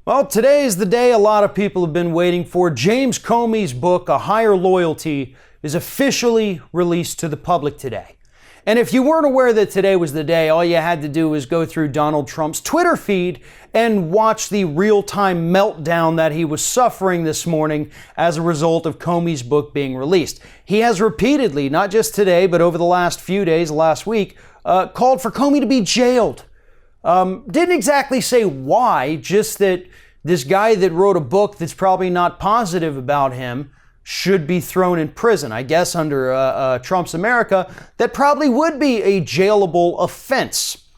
Well, today is the day a lot of people have been waiting for. James Comey's book, A Higher Loyalty, is officially released to the public today. And if you weren't aware that today was the day, all you had to do was go through Donald Trump's Twitter feed and watch the real-time meltdown that he was suffering this morning as a result of Comey's book being released. He has repeatedly, not just today, but over the last few days, last week, called for Comey to be jailed. Didn't exactly say why, just that this guy that wrote a book that's probably not positive about him should be thrown in prison. I guess under Trump's America, that probably would be a jailable offense.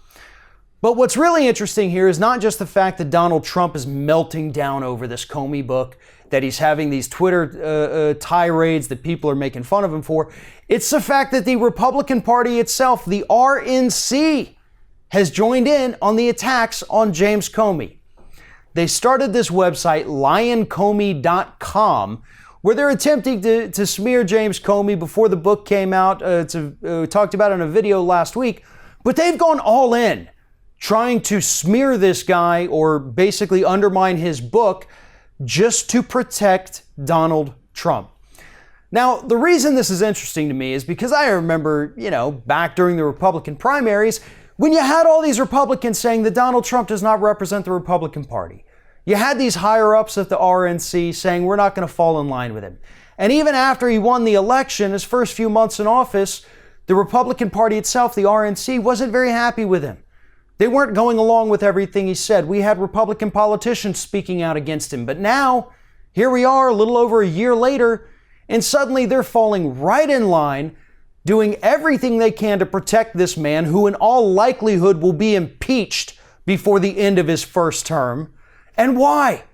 But what's really interesting here is not just the fact that Donald Trump is melting down over this Comey book, that he's having these Twitter tirades that people are making fun of him for. It's the fact that the Republican Party itself, the RNC, has joined in on the attacks on James Comey. They started this website, lioncomey.com, where they're attempting to smear James Comey before the book came out. Talked about it in a video last week, but they've gone all in, trying to smear this guy or basically undermine his book just to protect Donald Trump. Now, the reason this is interesting to me is because I remember, back during the Republican primaries, when you had all these Republicans saying that Donald Trump does not represent the Republican Party. You had these higher-ups at the RNC saying we're not going to fall in line with him. And even after he won the election, his first few months in office, the Republican Party itself, the RNC, wasn't very happy with him. They weren't going along with everything he said. We had Republican politicians speaking out against him. But now, here we are a little over a year later, and suddenly they're falling right in line, doing everything they can to protect this man who in all likelihood will be impeached before the end of his first term. And why?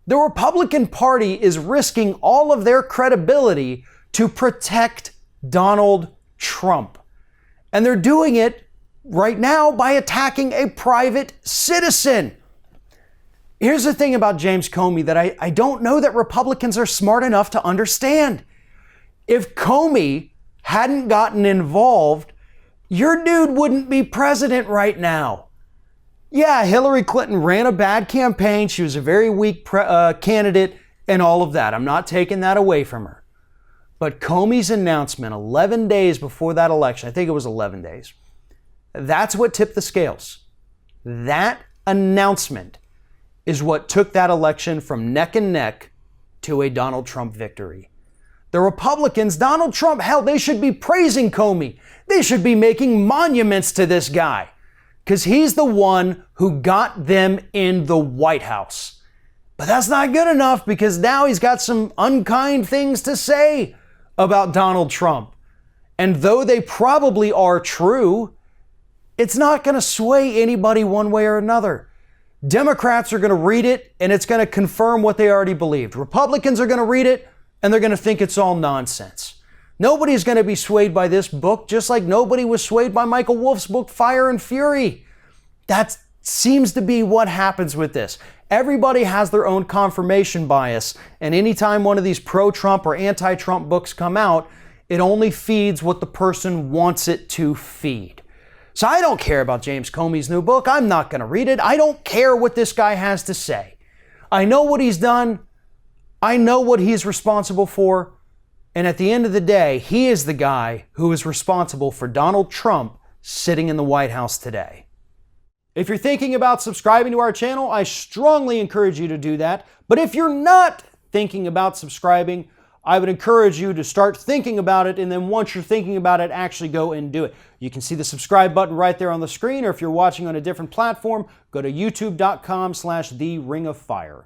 The Republican Party is risking all of their credibility to protect Donald Trump. And they're doing it right now by attacking a private citizen. Here's the thing about James Comey that I don't know that Republicans are smart enough to understand. If Comey hadn't gotten involved, your dude wouldn't be president right now. Yeah, Hillary Clinton ran a bad campaign. She was a very weak candidate and all of that. I'm not taking that away from her. But Comey's announcement 11 days before that election, I think it was 11 days, that's what tipped the scales. That announcement is what took that election from neck and neck to a Donald Trump victory. The Republicans, Donald Trump, hell, they should be praising Comey. They should be making monuments to this guy because he's the one who got them in the White House. But that's not good enough because now he's got some unkind things to say about Donald Trump. And though they probably are true, it's not going to sway anybody one way or another. Democrats are going to read it and it's going to confirm what they already believed. Republicans are going to read it and they're going to think it's all nonsense. Nobody's going to be swayed by this book, just like nobody was swayed by Michael Wolff's book, Fire and Fury. That seems to be what happens with this. Everybody has their own confirmation bias, and anytime one of these pro-Trump or anti-Trump books come out, it only feeds what the person wants it to feed. So I don't care about James Comey's new book. I'm not going to read it. I don't care what this guy has to say. I know what he's done. I know what he's responsible for, and at the end of the day, he is the guy who is responsible for Donald Trump sitting in the White House today. If you're thinking about subscribing to our channel, I strongly encourage you to do that. But if you're not thinking about subscribing, I would encourage you to start thinking about it, and then once you're thinking about it, actually go and do it. You can see the subscribe button right there on the screen, or if you're watching on a different platform, go to youtube.com/theringofFire.